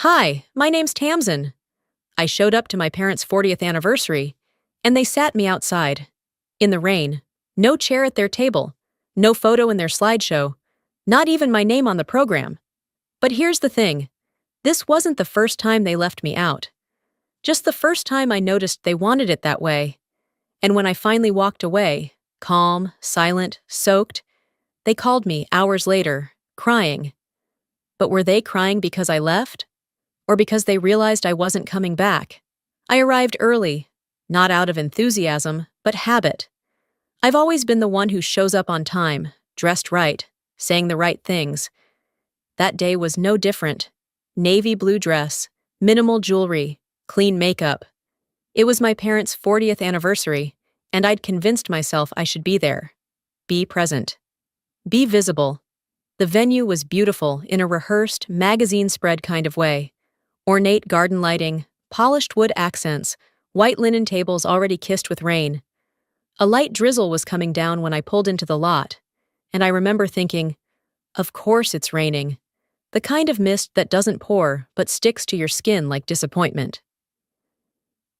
Hi, my name's Tamsin. I showed up to my parents' 40th anniversary, and they sat me outside. In the rain, no chair at their table, no photo in their slideshow, not even my name on the program. But here's the thing, this wasn't the first time they left me out. Just the first time I noticed they wanted it that way. And when I finally walked away, calm, silent, soaked, they called me hours later, crying. But were they crying because I left? Or because they realized I wasn't coming back? I arrived early, not out of enthusiasm, but habit. I've always been the one who shows up on time, dressed right, saying the right things. That day was no different. Navy blue dress, minimal jewelry, clean makeup. It was my parents' 40th anniversary, and I'd convinced myself I should be there. Be present. Be visible. The venue was beautiful in a rehearsed, magazine spread kind of way. Ornate garden lighting, polished wood accents, white linen tables already kissed with rain. A light drizzle was coming down when I pulled into the lot, and I remember thinking, of course it's raining. The kind of mist that doesn't pour but sticks to your skin like disappointment.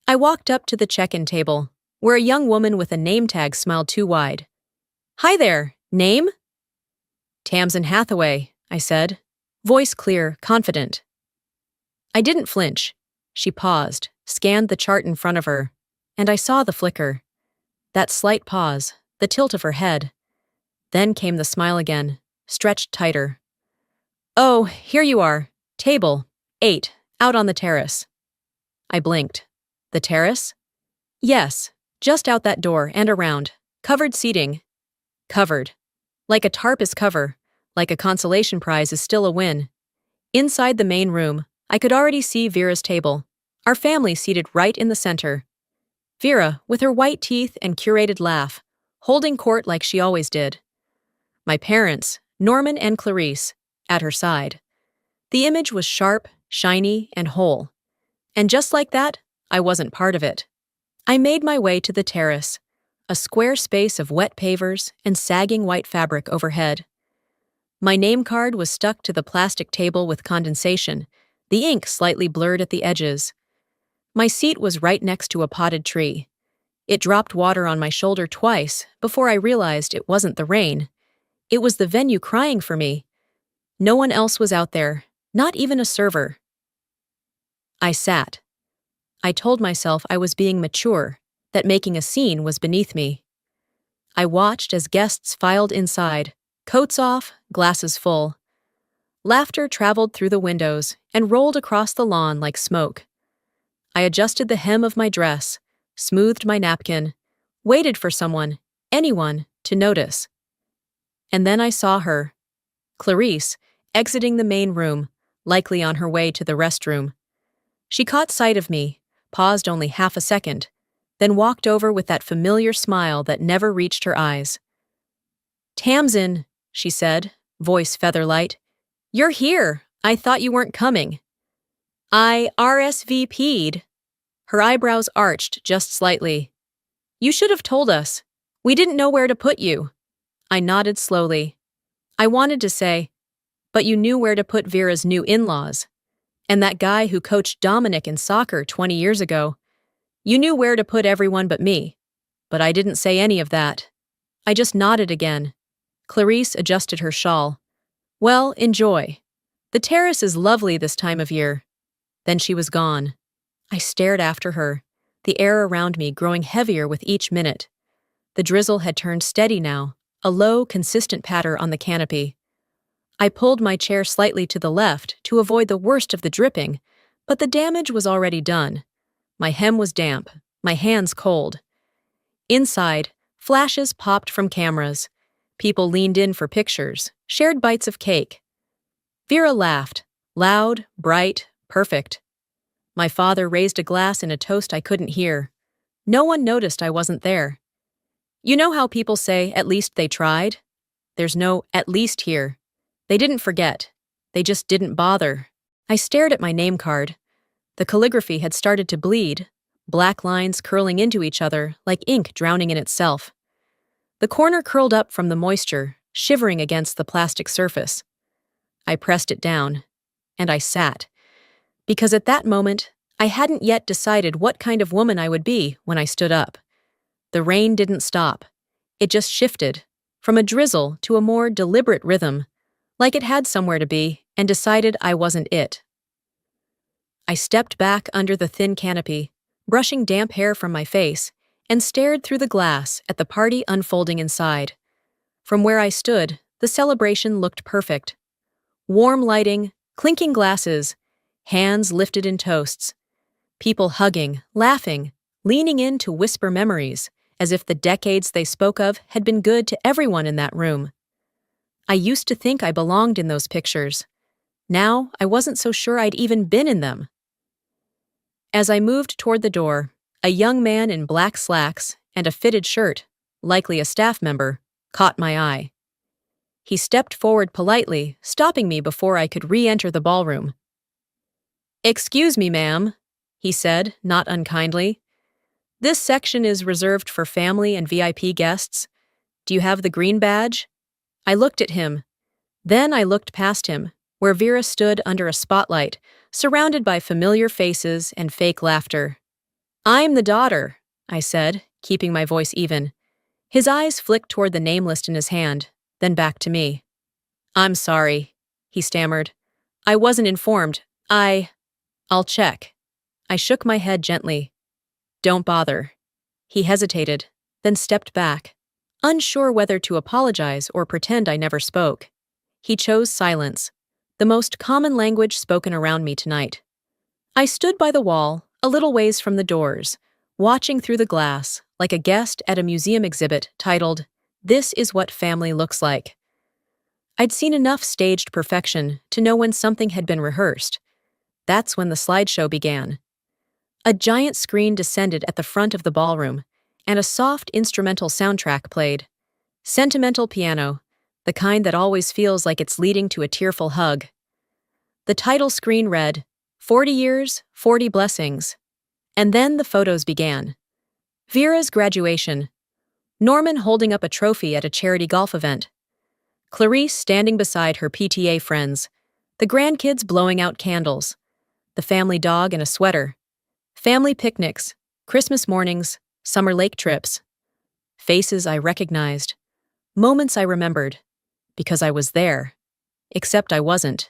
I walked up to the check-in table, where a young woman with a name tag smiled too wide. Hi there, name? Tamsin Hathaway, I said, voice clear, confident. I didn't flinch. She paused, scanned the chart in front of her, and I saw the flicker. That slight pause, the tilt of her head. Then came the smile again, stretched tighter. Oh, here you are. Table 8, out on the terrace. I blinked. The terrace? Yes, just out that door and around. Covered seating. Covered. Like a tarp is cover, like a consolation prize is still a win. Inside the main room, I could already see Vera's table, our family seated right in the center. Vera, with her white teeth and curated laugh, holding court like she always did. My parents, Norman and Clarice, at her side. The image was sharp, shiny, and whole. And just like that, I wasn't part of it. I made my way to the terrace, a square space of wet pavers and sagging white fabric overhead. My name card was stuck to the plastic table with condensation, the ink slightly blurred at the edges. My seat was right next to a potted tree. It dropped water on my shoulder twice before I realized it wasn't the rain. It was the venue crying for me. No one else was out there, not even a server. I sat. I told myself I was being mature, that making a scene was beneath me. I watched as guests filed inside, coats off, glasses full. Laughter traveled through the windows and rolled across the lawn like smoke. I adjusted the hem of my dress, smoothed my napkin, waited for someone, anyone, to notice. And then I saw her, Clarice, exiting the main room, likely on her way to the restroom. She caught sight of me, paused only half a second, then walked over with that familiar smile that never reached her eyes. Tamsin, she said, voice feather-light. You're here. I thought you weren't coming. I RSVP'd. Her eyebrows arched just slightly. You should have told us. We didn't know where to put you. I nodded slowly. I wanted to say, but you knew where to put Vera's new in-laws. And that guy who coached Dominic in soccer 20 years ago. You knew where to put everyone but me. But I didn't say any of that. I just nodded again. Clarice adjusted her shawl. Well, enjoy. The terrace is lovely this time of year. Then she was gone. I stared after her, the air around me growing heavier with each minute. The drizzle had turned steady now, a low, consistent patter on the canopy. I pulled my chair slightly to the left to avoid the worst of the dripping, but the damage was already done. My hem was damp, my hands cold. Inside, flashes popped from cameras. People leaned in for pictures, shared bites of cake. Vera laughed, loud, bright, perfect. My father raised a glass in a toast I couldn't hear. No one noticed I wasn't there. You know how people say, at least they tried? There's no at least here. They didn't forget. They just didn't bother. I stared at my name card. The calligraphy had started to bleed, black lines curling into each other like ink drowning in itself. The corner curled up from the moisture, shivering against the plastic surface. I pressed it down, and I sat. Because at that moment, I hadn't yet decided what kind of woman I would be when I stood up. The rain didn't stop. It just shifted, from a drizzle to a more deliberate rhythm, like it had somewhere to be and decided I wasn't it. I stepped back under the thin canopy, brushing damp hair from my face, and stared through the glass at the party unfolding inside. From where I stood, the celebration looked perfect. Warm lighting, clinking glasses, hands lifted in toasts, people hugging, laughing, leaning in to whisper memories, as if the decades they spoke of had been good to everyone in that room. I used to think I belonged in those pictures. Now, I wasn't so sure I'd even been in them. As I moved toward the door, a young man in black slacks and a fitted shirt, likely a staff member, caught my eye. He stepped forward politely, stopping me before I could re-enter the ballroom. "Excuse me, ma'am," he said, not unkindly. "This section is reserved for family and VIP guests. Do you have the green badge?" I looked at him. Then I looked past him, where Vera stood under a spotlight, surrounded by familiar faces and fake laughter. "I'm the daughter," I said, keeping my voice even. His eyes flicked toward the name list in his hand, then back to me. "I'm sorry," he stammered. "I wasn't informed. I'll check." I shook my head gently. "Don't bother." He hesitated, then stepped back, unsure whether to apologize or pretend I never spoke. He chose silence, the most common language spoken around me tonight. I stood by the wall, a little ways from the doors, watching through the glass, like a guest at a museum exhibit titled, "This is what family looks like." I'd seen enough staged perfection to know when something had been rehearsed. That's when the slideshow began. A giant screen descended at the front of the ballroom, and a soft instrumental soundtrack played. Sentimental piano, the kind that always feels like it's leading to a tearful hug. The title screen read, 40 years, 40 blessings. And then the photos began. Vera's graduation. Norman holding up a trophy at a charity golf event. Clarice standing beside her PTA friends. The grandkids blowing out candles. The family dog in a sweater. Family picnics, Christmas mornings, summer lake trips. Faces I recognized. Moments I remembered. Because I was there. Except I wasn't.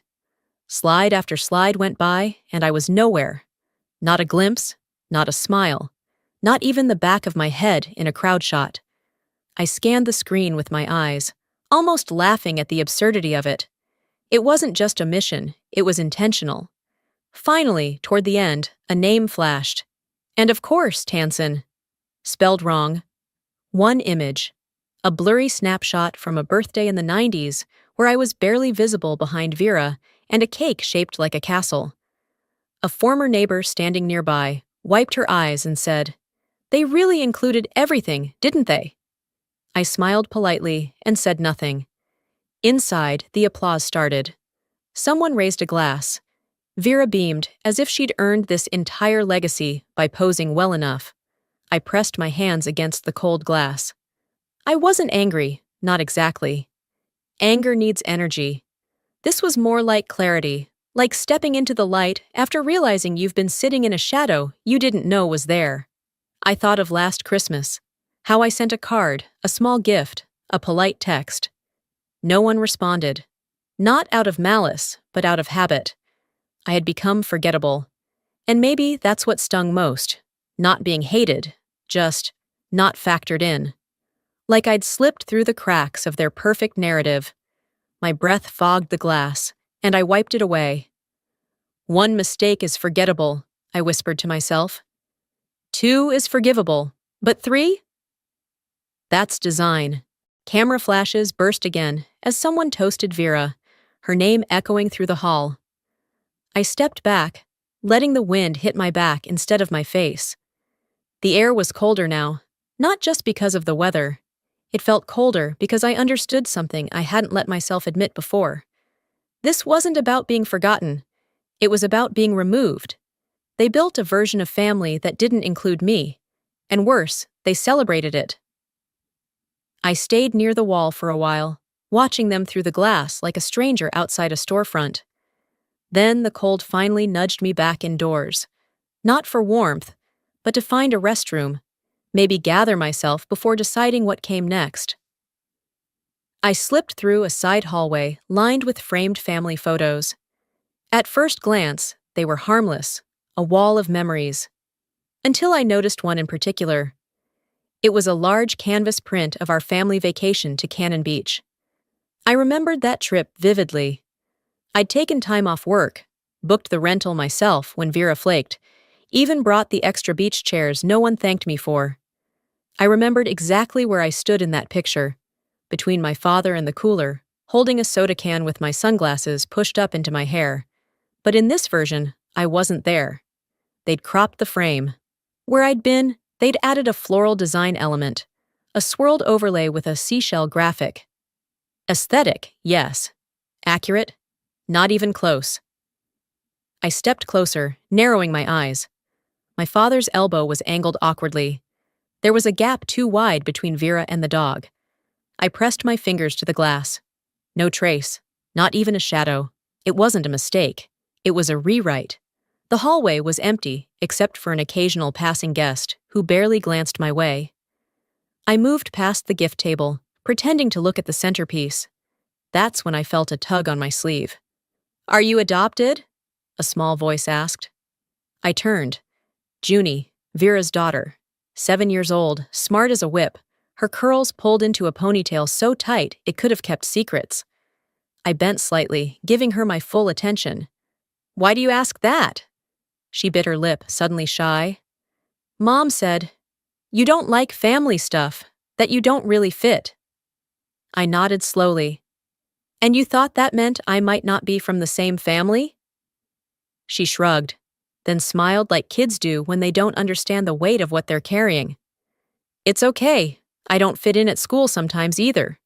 Slide after slide went by, and I was nowhere. Not a glimpse, not a smile, not even the back of my head in a crowd shot. I scanned the screen with my eyes, almost laughing at the absurdity of it. It wasn't just a mission, it was intentional. Finally, toward the end, a name flashed. And of course, Tansen. Spelled wrong. One image. A blurry snapshot from a birthday in the 90s where I was barely visible behind Vera and a cake shaped like a castle. A former neighbor standing nearby wiped her eyes and said, "They really included everything, didn't they?" I smiled politely and said nothing. Inside, the applause started. Someone raised a glass. Vera beamed as if she'd earned this entire legacy by posing well enough. I pressed my hands against the cold glass. I wasn't angry, not exactly. Anger needs energy. This was more like clarity, like stepping into the light after realizing you've been sitting in a shadow you didn't know was there. I thought of last Christmas, how I sent a card, a small gift, a polite text. No one responded. Not out of malice, but out of habit. I had become forgettable. And maybe that's what stung most. Not being hated, just not factored in. Like I'd slipped through the cracks of their perfect narrative. My breath fogged the glass, and I wiped it away. One mistake is forgettable, I whispered to myself. 2 is forgivable, but 3? That's design. Camera flashes burst again as someone toasted Vera, her name echoing through the hall. I stepped back, letting the wind hit my back instead of my face. The air was colder now, not just because of the weather. It felt colder because I understood something I hadn't let myself admit before. This wasn't about being forgotten. It was about being removed. They built a version of family that didn't include me. And worse, they celebrated it. I stayed near the wall for a while, watching them through the glass like a stranger outside a storefront. Then the cold finally nudged me back indoors. Not for warmth, but to find a restroom, maybe gather myself before deciding what came next. I slipped through a side hallway lined with framed family photos. At first glance, they were harmless, a wall of memories. Until I noticed one in particular. It was a large canvas print of our family vacation to Cannon Beach. I remembered that trip vividly. I'd taken time off work, booked the rental myself when Vera flaked, even brought the extra beach chairs no one thanked me for. I remembered exactly where I stood in that picture, between my father and the cooler, holding a soda can with my sunglasses pushed up into my hair. But in this version, I wasn't there. They'd cropped the frame. Where I'd been, they'd added a floral design element, a swirled overlay with a seashell graphic. Aesthetic, yes. Accurate? Not even close. I stepped closer, narrowing my eyes. My father's elbow was angled awkwardly. There was a gap too wide between Vera and the dog. I pressed my fingers to the glass. No trace, not even a shadow. It wasn't a mistake. It was a rewrite. The hallway was empty, except for an occasional passing guest who barely glanced my way. I moved past the gift table, pretending to look at the centerpiece. That's when I felt a tug on my sleeve. "Are you adopted?" a small voice asked. I turned. Junie, Vera's daughter, 7 years old, smart as a whip, her curls pulled into a ponytail so tight it could have kept secrets. I bent slightly, giving her my full attention. "Why do you ask that?" She bit her lip, suddenly shy. "Mom said, you don't like family stuff, that you don't really fit." I nodded slowly. "And you thought that meant I might not be from the same family?" She shrugged, then smiled like kids do when they don't understand the weight of what they're carrying. "It's okay. I don't fit in at school sometimes either."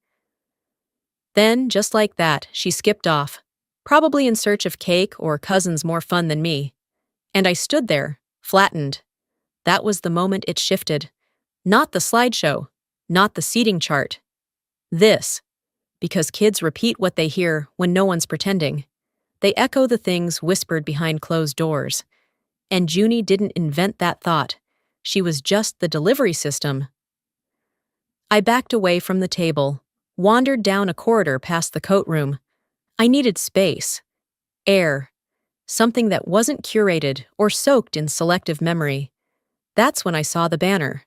Then, just like that, she skipped off, probably in search of cake or cousins more fun than me. And I stood there, flattened. That was the moment it shifted. Not the slideshow, not the seating chart. This. Because kids repeat what they hear when no one's pretending. They echo the things whispered behind closed doors. And Junie didn't invent that thought. She was just the delivery system. I backed away from the table, wandered down a corridor past the coat room. I needed space, air, something that wasn't curated or soaked in selective memory. That's when I saw the banner.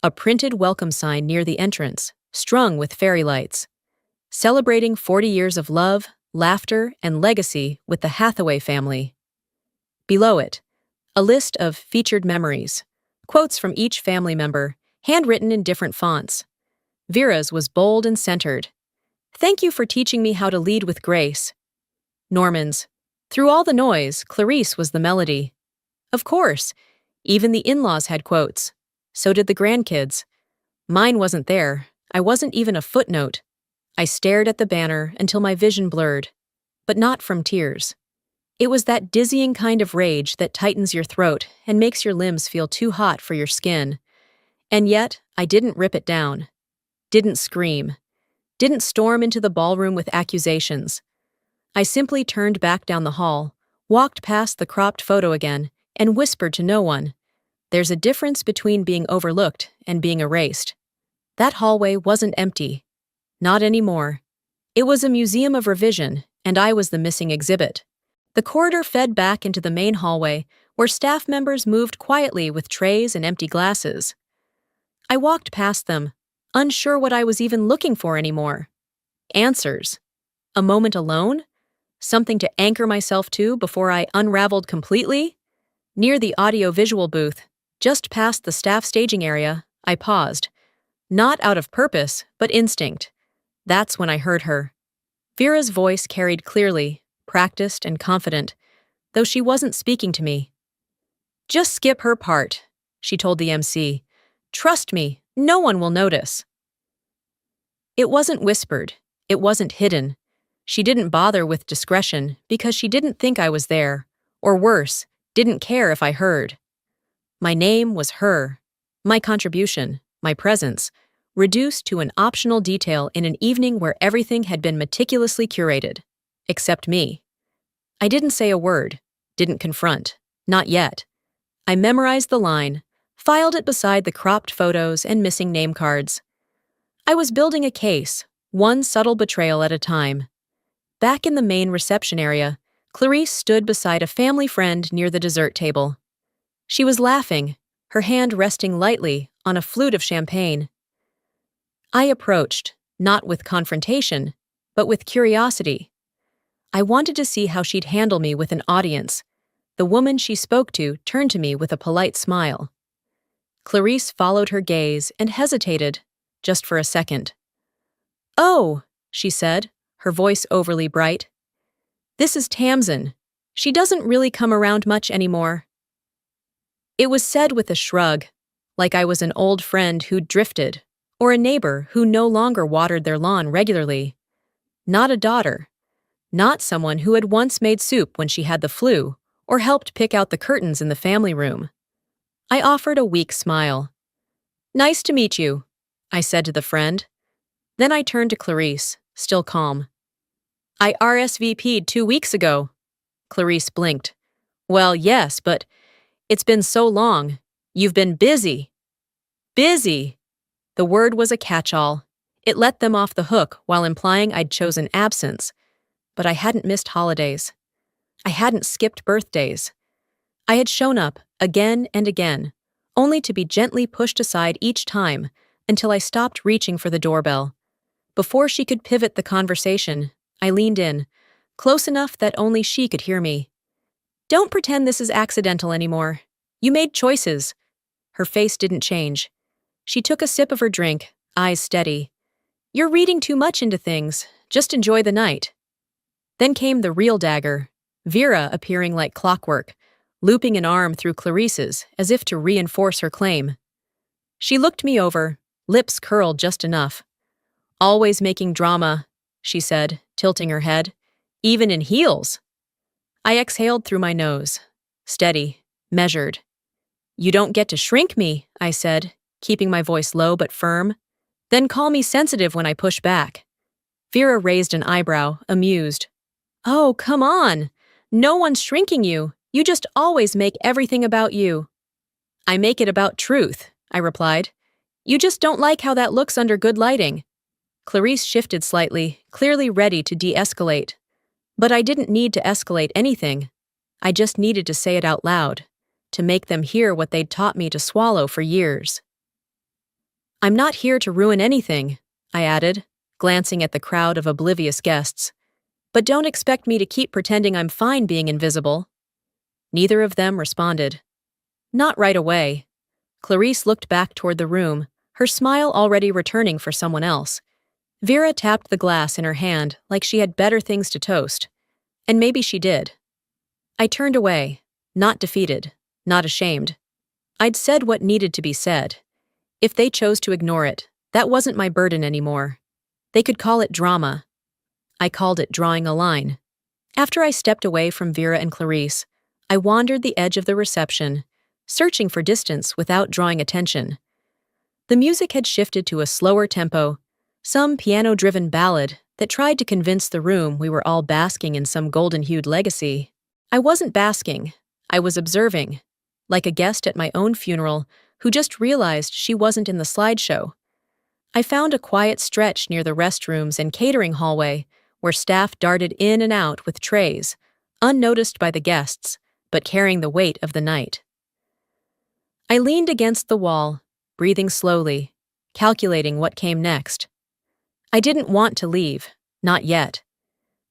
A printed welcome sign near the entrance, strung with fairy lights. Celebrating 40 years of love, laughter, and legacy with the Hathaway family. Below it, a list of featured memories, quotes from each family member, handwritten in different fonts. Vera's was bold and centered. "Thank you for teaching me how to lead with grace." Norman's, "Through all the noise, Clarice was the melody." Of course, even the in-laws had quotes. So did the grandkids. Mine wasn't there. I wasn't even a footnote. I stared at the banner until my vision blurred, but not from tears. It was that dizzying kind of rage that tightens your throat and makes your limbs feel too hot for your skin. And yet, I didn't rip it down. Didn't scream. Didn't storm into the ballroom with accusations. I simply turned back down the hall, walked past the cropped photo again, and whispered to no one. There's a difference between being overlooked and being erased. That hallway wasn't empty. Not anymore. It was a museum of revision, and I was the missing exhibit. The corridor fed back into the main hallway, where staff members moved quietly with trays and empty glasses. I walked past them, unsure what I was even looking for anymore. Answers. A moment alone? Something to anchor myself to before I unraveled completely? Near the audio-visual booth, just past the staff staging area, I paused. Not out of purpose, but instinct. That's when I heard her. Vera's voice carried clearly, practiced and confident, though she wasn't speaking to me. "Just skip her part," she told the MC. "Trust me, no one will notice." It wasn't whispered. It wasn't hidden. She didn't bother with discretion because she didn't think I was there, or worse, didn't care if I heard. My name was her. My contribution, my presence, reduced to an optional detail in an evening where everything had been meticulously curated. Except me. I didn't say a word, didn't confront. Not yet. I memorized the line, filed it beside the cropped photos and missing name cards. I was building a case, one subtle betrayal at a time. Back in the main reception area, Clarice stood beside a family friend near the dessert table. She was laughing, her hand resting lightly on a flute of champagne. I approached, not with confrontation, but with curiosity. I wanted to see how she'd handle me with an audience. The woman she spoke to turned to me with a polite smile. Clarice followed her gaze and hesitated, just for a second. "Oh," she said, her voice overly bright. "This is Tamsin. She doesn't really come around much anymore." It was said with a shrug, like I was an old friend who'd drifted, or a neighbor who no longer watered their lawn regularly. Not a daughter. Not someone who had once made soup when she had the flu, or helped pick out the curtains in the family room. I offered a weak smile. "Nice to meet you," I said to the friend. Then I turned to Clarice, still calm. "I RSVP'd 2 weeks ago." Clarice blinked. "Well, yes, but it's been so long. You've been busy." Busy! The word was a catch-all. It let them off the hook while implying I'd chosen absence. But I hadn't missed holidays. I hadn't skipped birthdays. I had shown up again and again, only to be gently pushed aside each time until I stopped reaching for the doorbell. Before she could pivot the conversation, I leaned in, close enough that only she could hear me. "Don't pretend this is accidental anymore. You made choices." Her face didn't change. She took a sip of her drink, eyes steady. "You're reading too much into things. Just enjoy the night." Then came the real dagger, Vera appearing like clockwork, looping an arm through Clarice's as if to reinforce her claim. She looked me over, lips curled just enough. "Always making drama," she said, tilting her head. "Even in heels." I exhaled through my nose. Steady, measured. "You don't get to shrink me," I said, keeping my voice low but firm. "Then call me sensitive when I push back." Vera raised an eyebrow, amused. "Oh, come on. No one's shrinking you. You just always make everything about you." "I make it about truth," I replied. "You just don't like how that looks under good lighting." Clarice shifted slightly, clearly ready to de-escalate. But I didn't need to escalate anything. I just needed to say it out loud, to make them hear what they'd taught me to swallow for years. "I'm not here to ruin anything," I added, glancing at the crowd of oblivious guests. "But don't expect me to keep pretending I'm fine being invisible." Neither of them responded. Not right away. Clarice looked back toward the room, her smile already returning for someone else. Vera tapped the glass in her hand like she had better things to toast. And maybe she did. I turned away, not defeated, not ashamed. I'd said what needed to be said. If they chose to ignore it, that wasn't my burden anymore. They could call it drama. I called it drawing a line. After I stepped away from Vera and Clarice, I wandered the edge of the reception, searching for distance without drawing attention. The music had shifted to a slower tempo, some piano-driven ballad that tried to convince the room we were all basking in some golden-hued legacy. I wasn't basking. I was observing, like a guest at my own funeral who just realized she wasn't in the slideshow. I found a quiet stretch near the restrooms and catering hallway where staff darted in and out with trays, unnoticed by the guests, but carrying the weight of the night. I leaned against the wall, breathing slowly, calculating what came next. I didn't want to leave, not yet.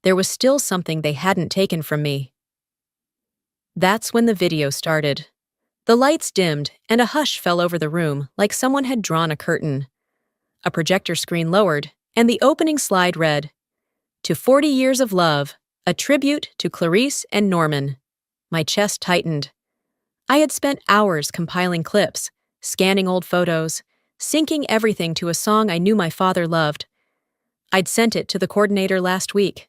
There was still something they hadn't taken from me. That's when the video started. The lights dimmed and a hush fell over the room like someone had drawn a curtain. A projector screen lowered, and the opening slide read, "To 40 Years of Love, a tribute to Clarice and Norman." My chest tightened. I had spent hours compiling clips, scanning old photos, syncing everything to a song I knew my father loved. I'd sent it to the coordinator last week.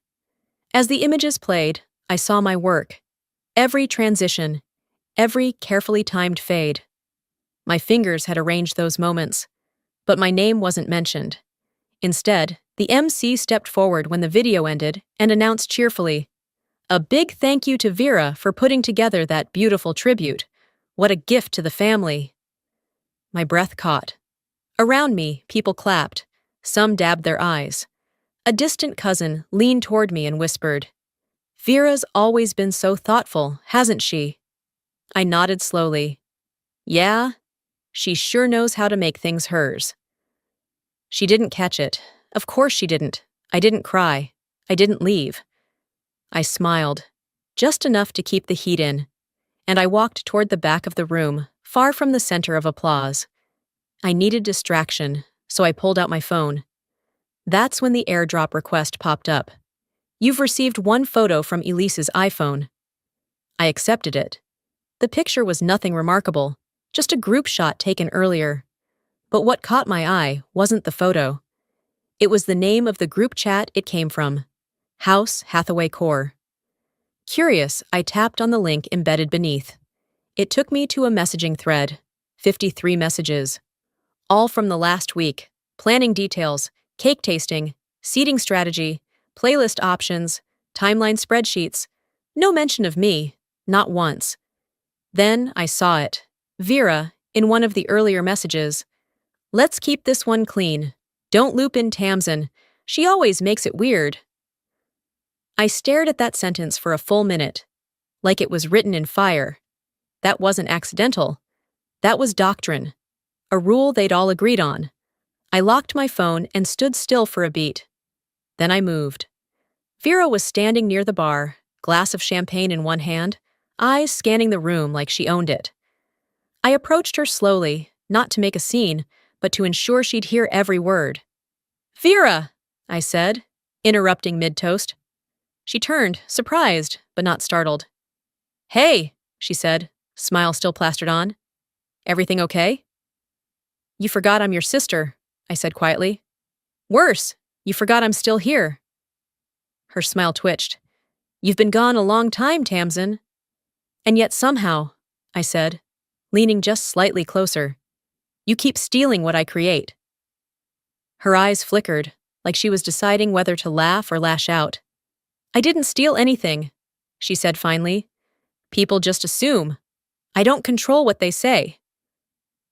As the images played, I saw my work. Every transition, every carefully timed fade. My fingers had arranged those moments, but my name wasn't mentioned. Instead, the MC stepped forward when the video ended and announced cheerfully, A big thank you to Vera for putting together that beautiful tribute. What a gift to the family. My breath caught. Around me, people clapped. Some dabbed their eyes. A distant cousin leaned toward me and whispered, "Vera's always been so thoughtful, hasn't she?" I nodded slowly. Yeah, she sure knows how to make things hers. She didn't catch it. Of course she didn't. I didn't cry. I didn't leave. I smiled, just enough to keep the heat in, and I walked toward the back of the room, far from the center of applause. I needed distraction, so I pulled out my phone. That's when the airdrop request popped up. "You've received one photo from Elise's iPhone." I accepted it. The picture was nothing remarkable, just a group shot taken earlier. But what caught my eye wasn't the photo. It was the name of the group chat it came from, House Hathaway Core. Curious, I tapped on the link embedded beneath. It took me to a messaging thread, 53 messages. All from the last week, planning details, cake tasting, seating strategy, playlist options, timeline spreadsheets. No mention of me, not once. Then I saw it. Vera, in one of the earlier messages. "Let's keep this one clean. Don't loop in Tamsin. She always makes it weird." I stared at that sentence for a full minute, like it was written in fire. That wasn't accidental. That was doctrine. A rule they'd all agreed on. I locked my phone and stood still for a beat. Then I moved. Vera was standing near the bar, glass of champagne in one hand, eyes scanning the room like she owned it. I approached her slowly, not to make a scene, but to ensure she'd hear every word. "Vera!" I said, interrupting mid-toast. She turned, surprised, but not startled. "Hey," she said, smile still plastered on. "Everything okay?" "You forgot I'm your sister," I said quietly. "Worse, you forgot I'm still here." Her smile twitched. "You've been gone a long time, Tamsin." "And yet somehow," I said, leaning just slightly closer, "you keep stealing what I create." Her eyes flickered, like she was deciding whether to laugh or lash out. "I didn't steal anything," she said finally. "People just assume. I don't control what they say."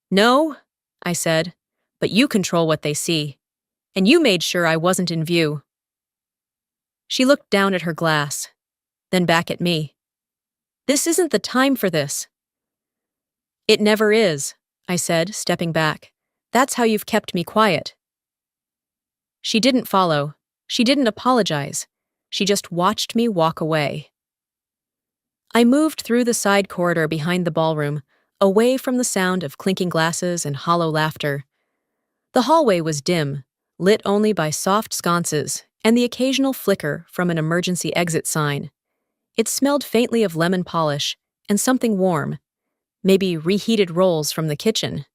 "No," I said, "but you control what they see. And you made sure I wasn't in view." She looked down at her glass, then back at me. "This isn't the time for this." "It never is," I said, stepping back. "That's how you've kept me quiet." She didn't follow. She didn't apologize. She just watched me walk away. I moved through the side corridor behind the ballroom, away from the sound of clinking glasses and hollow laughter. The hallway was dim, lit only by soft sconces and the occasional flicker from an emergency exit sign. It smelled faintly of lemon polish and something warm, maybe reheated rolls from the kitchen.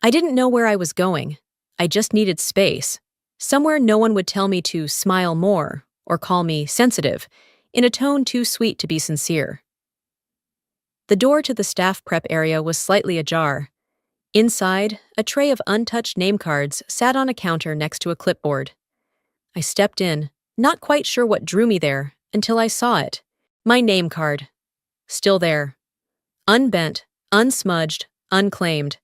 I didn't know where I was going. I just needed space, somewhere no one would tell me to smile more or call me sensitive, in a tone too sweet to be sincere. The door to the staff prep area was slightly ajar. Inside, a tray of untouched name cards sat on a counter next to a clipboard. I stepped in, not quite sure what drew me there, until I saw it. My name card. Still there. Unbent, unsmudged, unclaimed.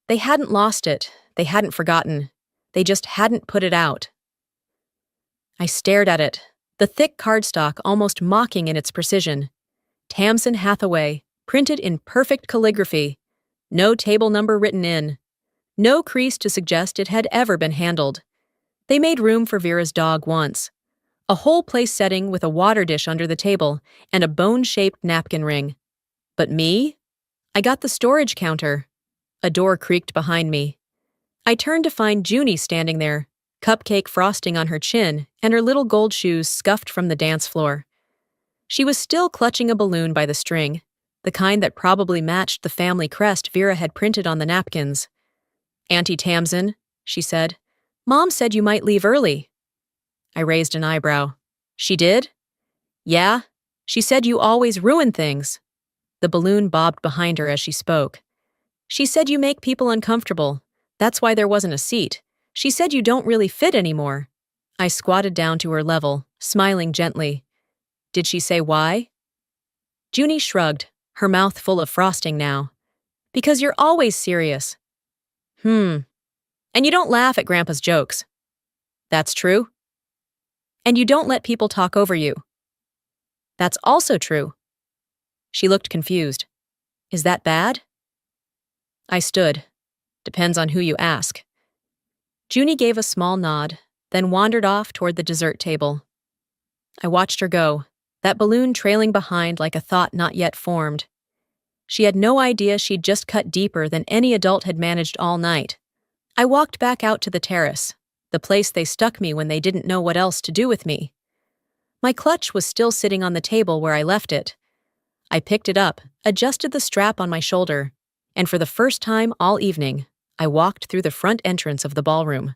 They hadn't lost it. They hadn't forgotten. They just hadn't put it out. I stared at it, the thick cardstock almost mocking in its precision. Tamsin Hathaway, printed in perfect calligraphy. No table number written in. No crease to suggest it had ever been handled. They made room for Vera's dog once. A whole place setting with a water dish under the table and a bone-shaped napkin ring. But me? I got the storage counter. A door creaked behind me. I turned to find Junie standing there, cupcake frosting on her chin and her little gold shoes scuffed from the dance floor. She was still clutching a balloon by the string, the kind that probably matched the family crest Vera had printed on the napkins. "Auntie Tamsin," she said, "Mom said you might leave early." I raised an eyebrow. "She did?" "Yeah. She said you always ruin things." The balloon bobbed behind her as she spoke. "She said you make people uncomfortable. That's why there wasn't a seat. She said you don't really fit anymore." I squatted down to her level, smiling gently. Did she say why? Junie shrugged, her mouth full of frosting now. Because you're always serious. And you don't laugh at Grandpa's jokes. That's true. And you don't let people talk over you. That's also true. She looked confused. Is that bad? I stood. Depends on who you ask. Junie gave a small nod, then wandered off toward the dessert table. I watched her go, that balloon trailing behind like a thought not yet formed. She had no idea she'd just cut deeper than any adult had managed all night. I walked back out to the terrace, the place they stuck me when they didn't know what else to do with me. My clutch was still sitting on the table where I left it. I picked it up, adjusted the strap on my shoulder, and for the first time all evening, I walked through the front entrance of the ballroom.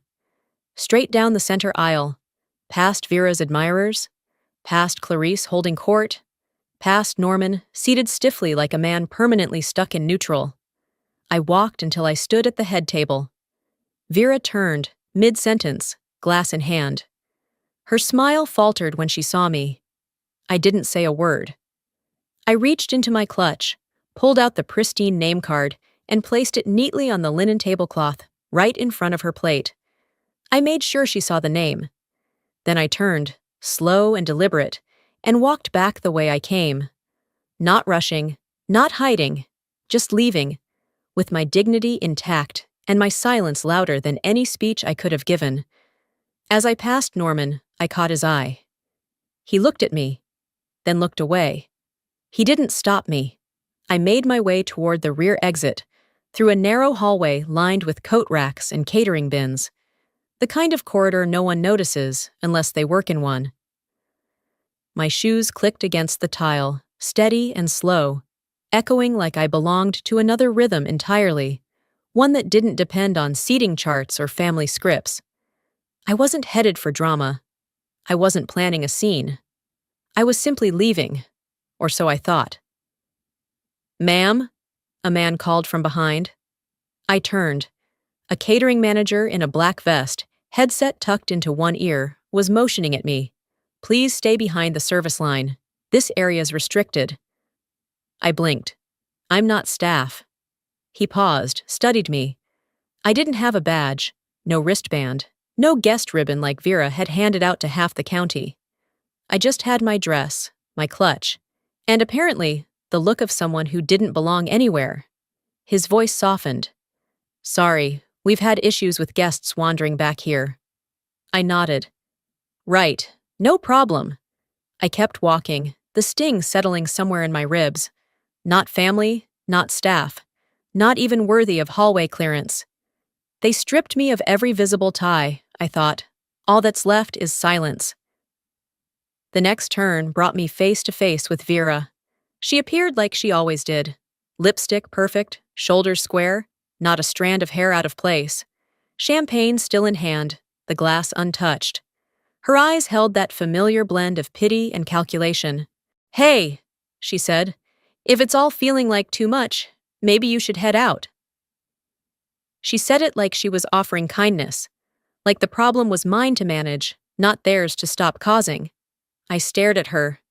Straight down the center aisle, past Vera's admirers, past Clarice holding court, past Norman, seated stiffly like a man permanently stuck in neutral. I walked until I stood at the head table. Vera turned, mid-sentence, glass in hand. Her smile faltered when she saw me. I didn't say a word. I reached into my clutch, pulled out the pristine name card, and placed it neatly on the linen tablecloth, right in front of her plate. I made sure she saw the name. Then I turned, slow and deliberate, and walked back the way I came. Not rushing, not hiding, just leaving, with my dignity intact and my silence louder than any speech I could have given. As I passed Norman, I caught his eye. He looked at me, then looked away. He didn't stop me. I made my way toward the rear exit, through a narrow hallway lined with coat racks and catering bins, the kind of corridor no one notices unless they work in one. My shoes clicked against the tile, steady and slow, echoing like I belonged to another rhythm entirely, one that didn't depend on seating charts or family scripts. I wasn't headed for drama. I wasn't planning a scene. I was simply leaving, or so I thought. "Ma'am?" a man called from behind. I turned. A catering manager in a black vest, headset tucked into one ear, was motioning at me. "Please stay behind the service line. This area's restricted." I blinked. "I'm not staff." He paused, studied me. I didn't have a badge, no wristband, no guest ribbon like Vera had handed out to half the county. I just had my dress, my clutch, and apparently the look of someone who didn't belong anywhere. His voice softened. "Sorry, we've had issues with guests wandering back here." I nodded. "Right, no problem." I kept walking, the sting settling somewhere in my ribs. Not family, not staff, not even worthy of hallway clearance. They stripped me of every visible tie, I thought. All that's left is silence. The next turn brought me face to face with Vera. She appeared like she always did. Lipstick perfect, shoulders square, not a strand of hair out of place. Champagne still in hand, the glass untouched. Her eyes held that familiar blend of pity and calculation. "Hey," she said, "if it's all feeling like too much, maybe you should head out." She said it like she was offering kindness, like the problem was mine to manage, not theirs to stop causing. I stared at her.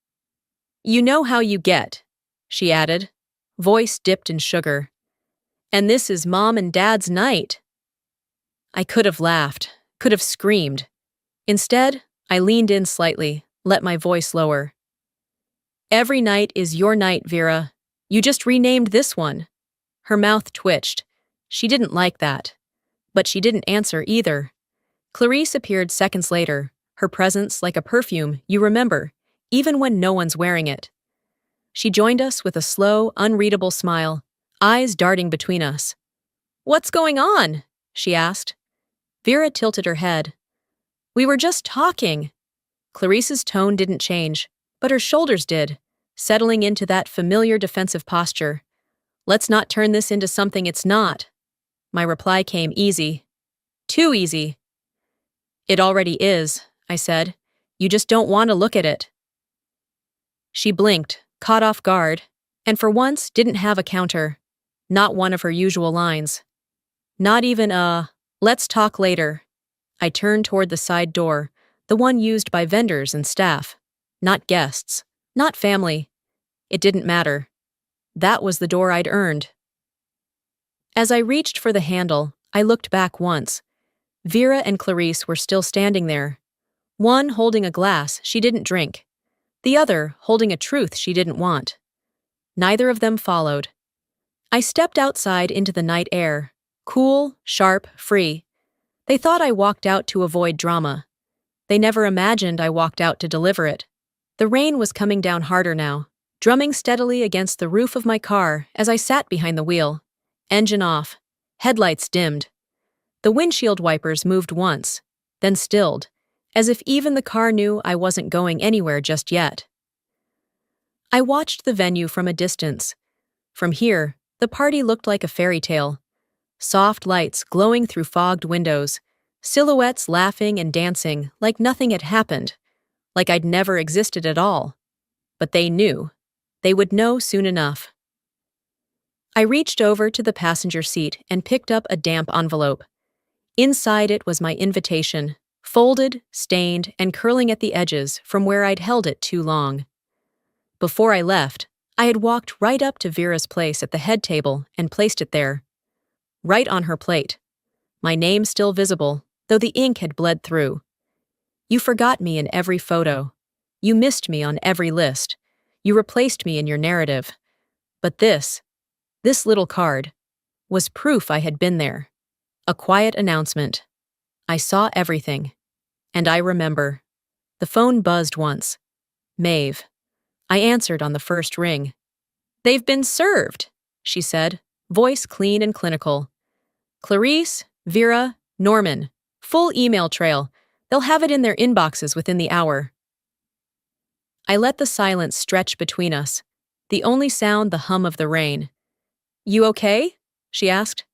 "You know how you get," she added, voice dipped in sugar. "And this is Mom and Dad's night." I could have laughed, could have screamed. Instead, I leaned in slightly, let my voice lower. "Every night is your night, Vera. You just renamed this one." Her mouth twitched. She didn't like that. But she didn't answer either. Clarice appeared seconds later, her presence like a perfume you remember, even when no one's wearing it. She joined us with a slow, unreadable smile, eyes darting between us. "What's going on?" she asked. Vera tilted her head. "We were just talking." Clarice's tone didn't change, but her shoulders did, settling into that familiar defensive posture. "Let's not turn this into something it's not." My reply came easy. Too easy. "It already is," I said. "You just don't want to look at it." She blinked, caught off guard, and for once didn't have a counter. Not one of her usual lines. Not even a, "Let's talk later." I turned toward the side door, the one used by vendors and staff, not guests. Not family. It didn't matter. That was the door I'd earned. As I reached for the handle, I looked back once. Vera and Clarice were still standing there. One holding a glass she didn't drink. The other holding a truth she didn't want. Neither of them followed. I stepped outside into the night air. Cool, sharp, free. They thought I walked out to avoid drama. They never imagined I walked out to deliver it. The rain was coming down harder now, drumming steadily against the roof of my car as I sat behind the wheel. Engine off. Headlights dimmed. The windshield wipers moved once, then stilled, as if even the car knew I wasn't going anywhere just yet. I watched the venue from a distance. From here, the party looked like a fairy tale. Soft lights glowing through fogged windows, silhouettes laughing and dancing like nothing had happened, like I'd never existed at all. But they knew. They would know soon enough. I reached over to the passenger seat and picked up a damp envelope. Inside it was my invitation, folded, stained, and curling at the edges from where I'd held it too long. Before I left, I had walked right up to Vera's place at the head table and placed it there. Right on her plate. My name still visible, though the ink had bled through. You forgot me in every photo. You missed me on every list. You replaced me in your narrative. But this little card, was proof I had been there. A quiet announcement. I saw everything. And I remember. The phone buzzed once. Maeve. I answered on the first ring. "They've been served," she said, voice clean and clinical. "Clarice, Vera, Norman. Full email trail. They'll have it in their inboxes within the hour." I let the silence stretch between us, the only sound the hum of the rain. "You okay?" she asked.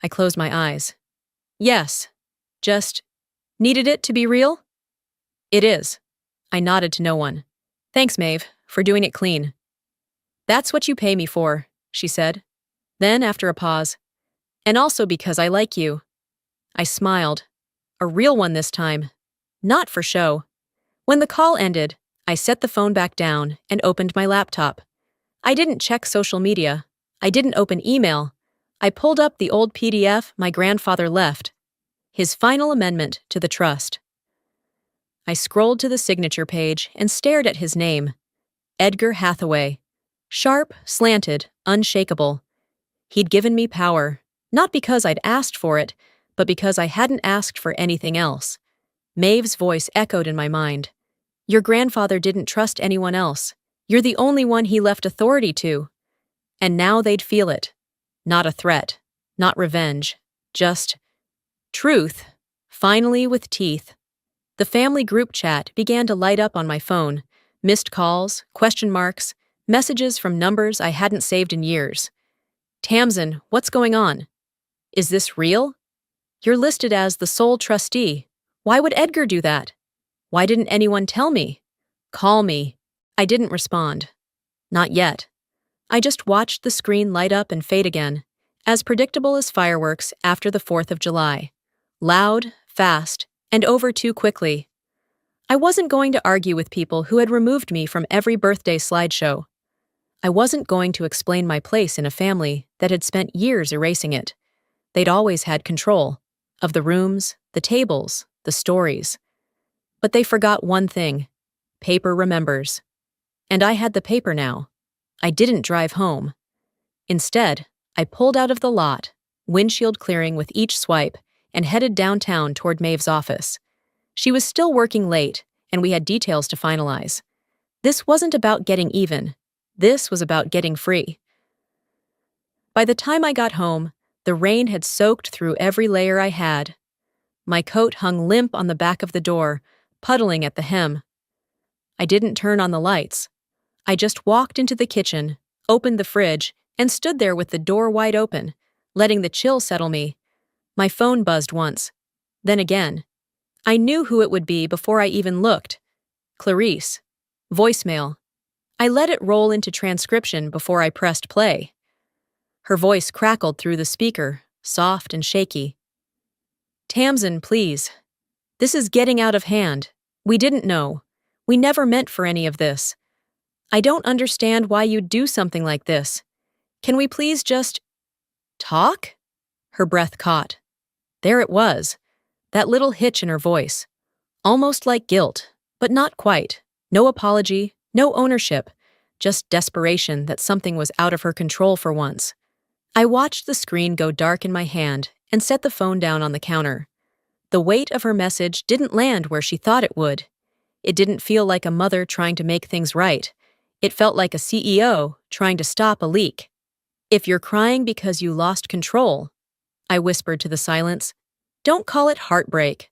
I closed my eyes. "Yes. Just needed it to be real?" "It is." I nodded to no one. "Thanks, Maeve, for doing it clean." "That's what you pay me for," she said. Then, after a pause, "And also because I like you." I smiled. A real one this time. Not for show. When the call ended, I set the phone back down and opened my laptop. I didn't check social media. I didn't open email. I pulled up the old PDF my grandfather left. His final amendment to the trust. I scrolled to the signature page and stared at his name. Edgar Hathaway. Sharp, slanted, unshakable. He'd given me power, not because I'd asked for it, but because I hadn't asked for anything else. Maeve's voice echoed in my mind. "Your grandfather didn't trust anyone else. You're the only one he left authority to." And now they'd feel it. Not a threat, not revenge, just truth, finally with teeth. The family group chat began to light up on my phone. Missed calls, question marks, messages from numbers I hadn't saved in years. "Tamsin, what's going on? Is this real? You're listed as the sole trustee. Why would Edgar do that? Why didn't anyone tell me? Call me." I didn't respond. Not yet. I just watched the screen light up and fade again, as predictable as fireworks after the 4th of July. Loud, fast, and over too quickly. I wasn't going to argue with people who had removed me from every birthday slideshow. I wasn't going to explain my place in a family that had spent years erasing it. They'd always had control of the rooms, the tables, the stories. But they forgot one thing. Paper remembers. And I had the paper now. I didn't drive home. Instead, I pulled out of the lot, windshield clearing with each swipe, and headed downtown toward Maeve's office. She was still working late, and we had details to finalize. This wasn't about getting even. This was about getting free. By the time I got home, the rain had soaked through every layer I had. My coat hung limp on the back of the door, puddling at the hem. I didn't turn on the lights. I just walked into the kitchen, opened the fridge, and stood there with the door wide open, letting the chill settle me. My phone buzzed once. Then again. I knew who it would be before I even looked. Clarice. Voicemail. I let it roll into transcription before I pressed play. Her voice crackled through the speaker, soft and shaky. "Tamsin, please. This is getting out of hand. We didn't know. We never meant for any of this. I don't understand why you'd do something like this. Can we please just talk? Her breath caught. There it was, that little hitch in her voice. Almost like guilt, but not quite. No apology, no ownership, just desperation that something was out of her control for once. I watched the screen go dark in my hand and set the phone down on the counter. The weight of her message didn't land where she thought it would. It didn't feel like a mother trying to make things right. It felt like a CEO trying to stop a leak. If you're crying because you lost control, I whispered to the silence, don't call it heartbreak.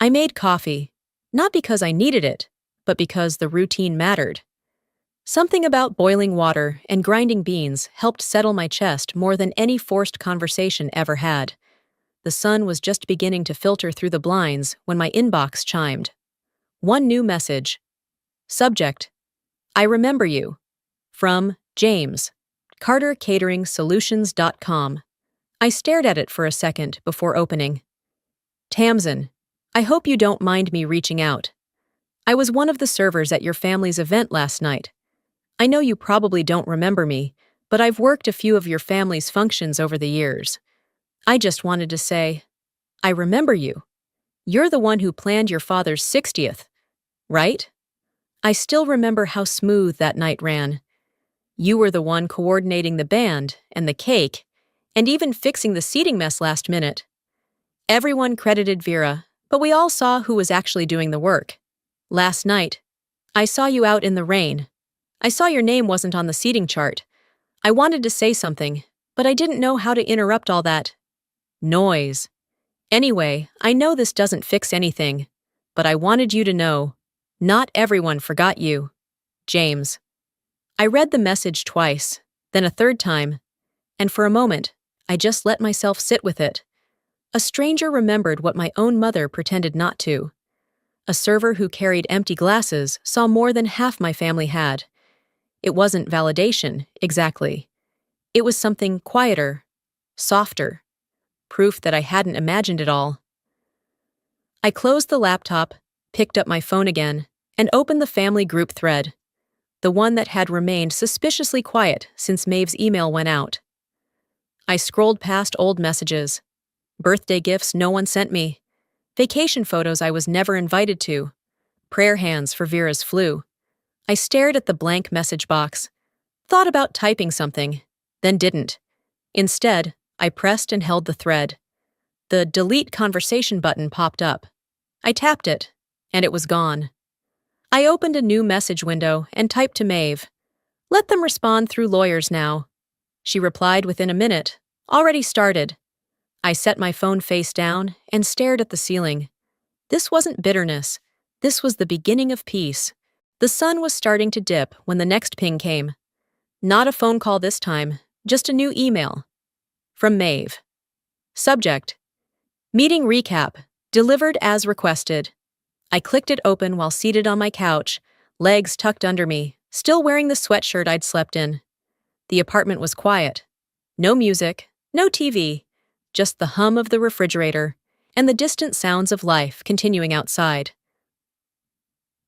I made coffee, not because I needed it, but because the routine mattered. Something about boiling water and grinding beans helped settle my chest more than any forced conversation ever had. The sun was just beginning to filter through the blinds when my inbox chimed. One new message. Subject: I remember you. From James. CarterCateringSolutions.com. I stared at it for a second before opening. Tamsin, I hope you don't mind me reaching out. I was one of the servers at your family's event last night. I know you probably don't remember me, but I've worked a few of your family's functions over the years. I just wanted to say, I remember you. You're the one who planned your father's 60th, right? I still remember how smooth that night ran. You were the one coordinating the band and the cake, and even fixing the seating mess last minute. Everyone credited Vera, but we all saw who was actually doing the work. Last night, I saw you out in the rain. I saw your name wasn't on the seating chart. I wanted to say something, but I didn't know how to interrupt all that noise. Anyway, I know this doesn't fix anything, but I wanted you to know, not everyone forgot you. James. I read the message twice, then a third time, and for a moment, I just let myself sit with it. A stranger remembered what my own mother pretended not to. A server who carried empty glasses saw more than half my family had. It wasn't validation, exactly. It was something quieter, softer, proof that I hadn't imagined it all. I closed the laptop, picked up my phone again, and opened the family group thread, the one that had remained suspiciously quiet since Maeve's email went out. I scrolled past old messages, birthday gifts no one sent me, vacation photos I was never invited to, prayer hands for Vera's flu. I stared at the blank message box, thought about typing something, then didn't. Instead, I pressed and held the thread. The delete conversation button popped up. I tapped it, and it was gone. I opened a new message window and typed to Maeve. Let them respond through lawyers now. She replied within a minute. Already started. I set my phone face down and stared at the ceiling. This wasn't bitterness. This was the beginning of peace. The sun was starting to dip when the next ping came. Not a phone call this time, just a new email. From Maeve. Subject: Meeting recap, delivered as requested. I clicked it open while seated on my couch, legs tucked under me, still wearing the sweatshirt I'd slept in. The apartment was quiet. No music, no TV, just the hum of the refrigerator and the distant sounds of life continuing outside.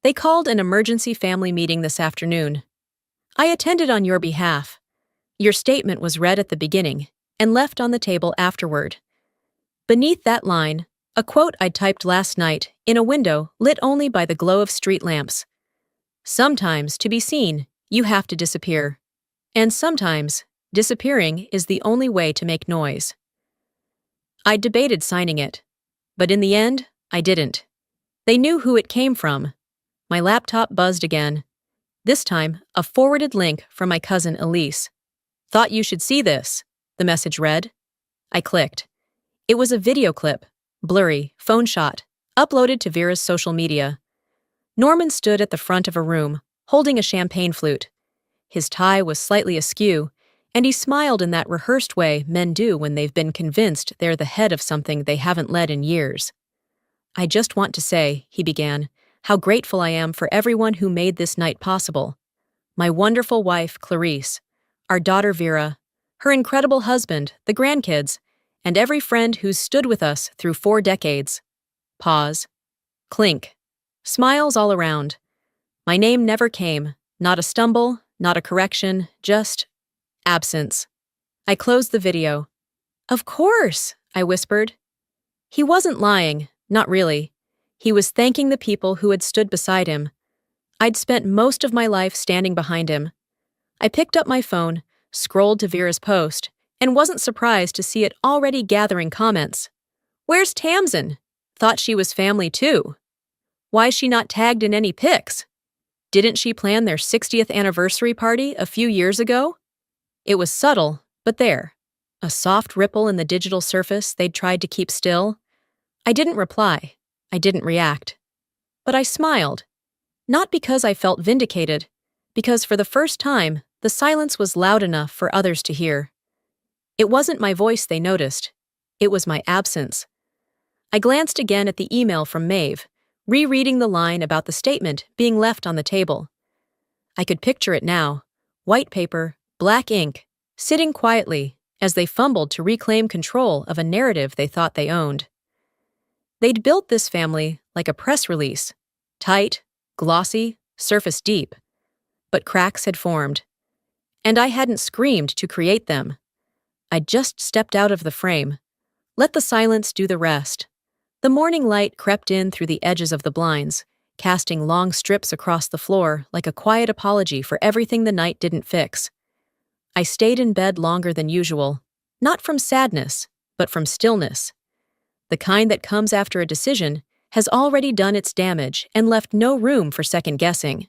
They called an emergency family meeting this afternoon. I attended on your behalf. Your statement was read at the beginning and left on the table afterward. Beneath that line, a quote I'd typed last night in a window lit only by the glow of street lamps. Sometimes, to be seen, you have to disappear. And sometimes, disappearing is the only way to make noise. I debated signing it, but in the end, I didn't. They knew who it came from. My laptop buzzed again. This time, a forwarded link from my cousin Elise. Thought you should see this, the message read. I clicked. It was a video clip, blurry, phone shot, uploaded to Vera's social media. Norman stood at the front of a room, holding a champagne flute. His tie was slightly askew, and he smiled in that rehearsed way men do when they've been convinced they're the head of something they haven't led in years. I just want to say, he began, how grateful I am for everyone who made this night possible. My wonderful wife, Clarice, our daughter Vera, her incredible husband, the grandkids, and every friend who's stood with us through 4 decades. Pause. Clink. Smiles all around. My name never came, Not a stumble, not a correction, just absence. I closed the video. Of course, I whispered. He wasn't lying, not really. He was thanking the people who had stood beside him. I'd spent most of my life standing behind him. I picked up my phone, scrolled to Vera's post, and wasn't surprised to see it already gathering comments. Where's Tamsin? Thought she was family too. Why's she not tagged in any pics? Didn't she plan their 60th anniversary party a few years ago? It was subtle, but there. A soft ripple in the digital surface they'd tried to keep still. I didn't reply. I didn't react. But I smiled. Not because I felt vindicated, because for the first time, the silence was loud enough for others to hear. It wasn't my voice they noticed. It was my absence. I glanced again at the email from Maeve, rereading the line about the statement being left on the table. I could picture it now. White paper, black ink, sitting quietly as they fumbled to reclaim control of a narrative they thought they owned. They'd built this family like a press release, tight, glossy, surface deep. But cracks had formed. And I hadn't screamed to create them. I'd just stepped out of the frame. Let the silence do the rest. The morning light crept in through the edges of the blinds, casting long strips across the floor like a quiet apology for everything the night didn't fix. I stayed in bed longer than usual, not from sadness, but from stillness. The kind that comes after a decision has already done its damage and left no room for second-guessing.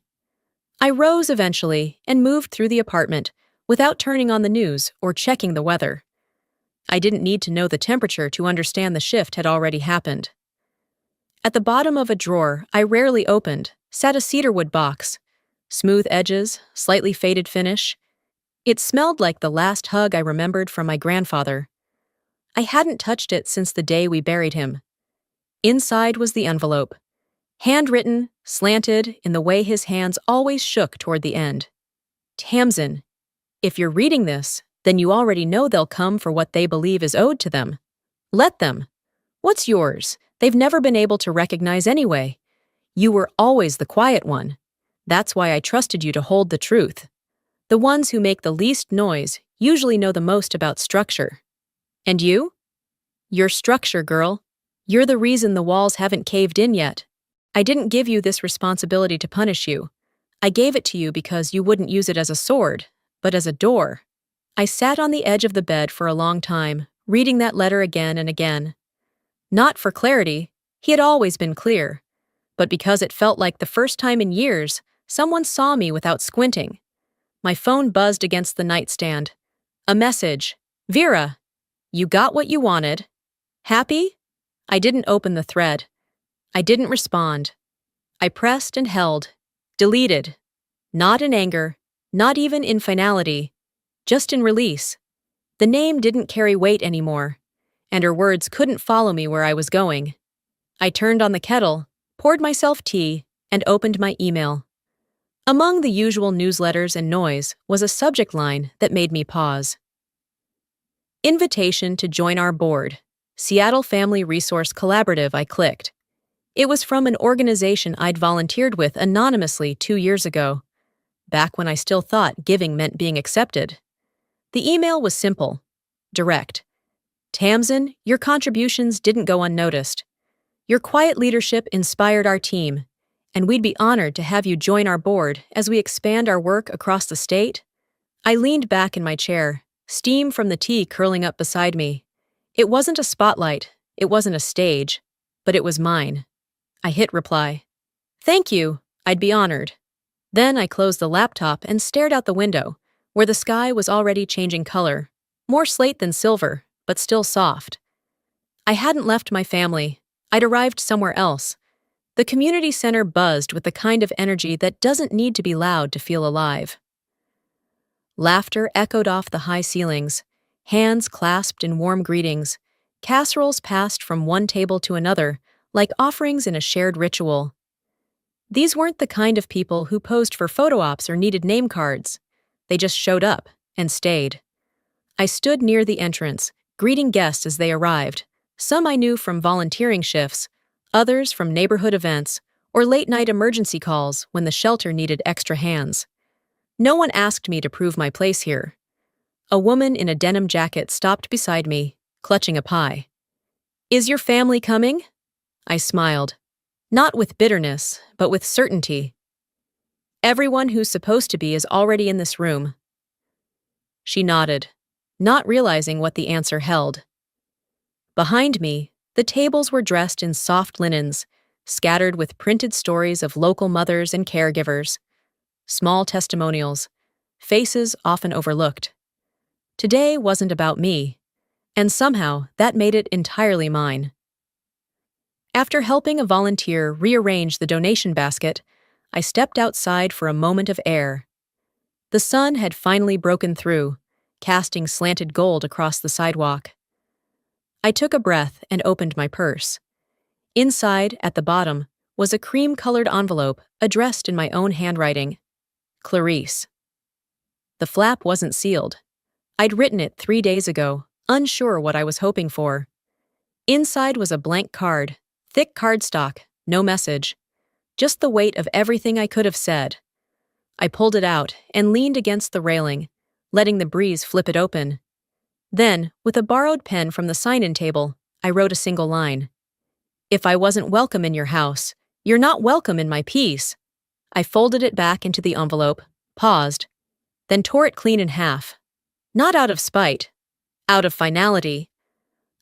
I rose eventually and moved through the apartment without turning on the news or checking the weather. I didn't need to know the temperature to understand the shift had already happened. At the bottom of a drawer I rarely opened sat a cedarwood box. Smooth edges, slightly faded finish. It smelled like the last hug I remembered from my grandfather. I hadn't touched it since the day we buried him. Inside was the envelope. Handwritten, slanted in the way his hands always shook toward the end. Tamsin, if you're reading this, then you already know they'll come for what they believe is owed to them. Let them. What's yours? They've never been able to recognize anyway. You were always the quiet one. That's why I trusted you to hold the truth. The ones who make the least noise usually know the most about structure. And you? You're structure, girl. You're the reason the walls haven't caved in yet. I didn't give you this responsibility to punish you. I gave it to you because you wouldn't use it as a sword, but as a door. I sat on the edge of the bed for a long time, reading that letter again and again. Not for clarity, he had always been clear, but because it felt like the first time in years someone saw me without squinting. My phone buzzed against the nightstand. A message. Vera, you got what you wanted. Happy? I didn't open the thread. I didn't respond. I pressed and held. Deleted. Not in anger, not even in finality, just in release. The name didn't carry weight anymore, and her words couldn't follow me where I was going. I turned on the kettle, poured myself tea, and opened my email. Among the usual newsletters and noise was a subject line that made me pause. Invitation to join our board. Seattle Family Resource Collaborative, I clicked. It was from an organization I'd volunteered with anonymously 2 years ago, back when I still thought giving meant being accepted. The email was simple, direct. Tamsin, your contributions didn't go unnoticed. Your quiet leadership inspired our team, and we'd be honored to have you join our board as we expand our work across the state. I leaned back in my chair, steam from the tea curling up beside me. It wasn't a spotlight, it wasn't a stage, but it was mine. I hit reply. Thank you, I'd be honored. Then I closed the laptop and stared out the window, where the sky was already changing color, more slate than silver, but still soft. I hadn't left my family. I'd arrived somewhere else. The community center buzzed with the kind of energy that doesn't need to be loud to feel alive. Laughter echoed off the high ceilings, hands clasped in warm greetings, casseroles passed from one table to another, like offerings in a shared ritual. These weren't the kind of people who posed for photo ops or needed name cards. They just showed up and stayed. I stood near the entrance, greeting guests as they arrived. Some I knew from volunteering shifts, others from neighborhood events or late-night emergency calls when the shelter needed extra hands. No one asked me to prove my place here. A woman in a denim jacket stopped beside me, clutching a pie. "Is your family coming?" I smiled. Not with bitterness, but with certainty. "Everyone who's supposed to be is already in this room." She nodded, not realizing what the answer held. Behind me, the tables were dressed in soft linens, scattered with printed stories of local mothers and caregivers, small testimonials, faces often overlooked. Today wasn't about me, and somehow that made it entirely mine. After helping a volunteer rearrange the donation basket, I stepped outside for a moment of air. The sun had finally broken through, casting slanted gold across the sidewalk. I took a breath and opened my purse. Inside, at the bottom, was a cream-colored envelope addressed in my own handwriting. Clarice. The flap wasn't sealed. I'd written it 3 days ago, unsure what I was hoping for. Inside was a blank card, thick cardstock, no message. Just the weight of everything I could have said. I pulled it out and leaned against the railing, letting the breeze flip it open. Then, with a borrowed pen from the sign-in table, I wrote a single line. "If I wasn't welcome in your house, you're not welcome in my peace." I folded it back into the envelope, paused, then tore it clean in half. Not out of spite, out of finality.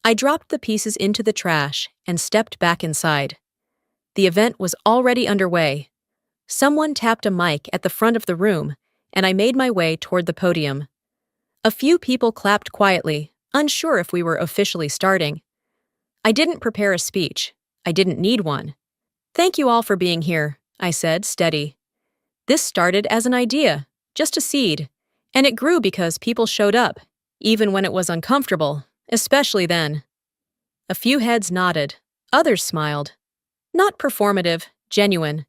I dropped the pieces into the trash and stepped back inside. The event was already underway. Someone tapped a mic at the front of the room, and I made my way toward the podium. A few people clapped quietly, unsure if we were officially starting. I didn't prepare a speech. I didn't need one. "Thank you all for being here," I said, steady. This started as an idea, just a seed, and it grew because people showed up, even when it was uncomfortable, especially then. A few heads nodded, others smiled. Not performative, genuine.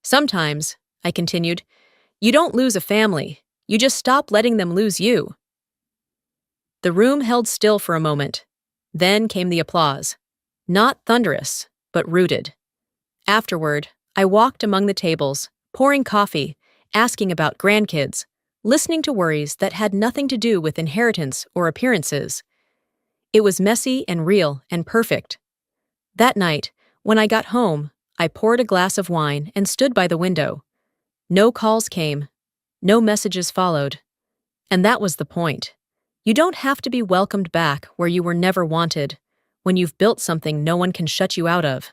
"Sometimes," I continued, "you don't lose a family, you just stop letting them lose you." The room held still for a moment. Then came the applause. Not thunderous, but rooted. Afterward, I walked among the tables, pouring coffee, asking about grandkids, listening to worries that had nothing to do with inheritance or appearances. It was messy and real and perfect. That night, when I got home, I poured a glass of wine and stood by the window. No calls came. No messages followed. And that was the point. You don't have to be welcomed back where you were never wanted, when you've built something no one can shut you out of.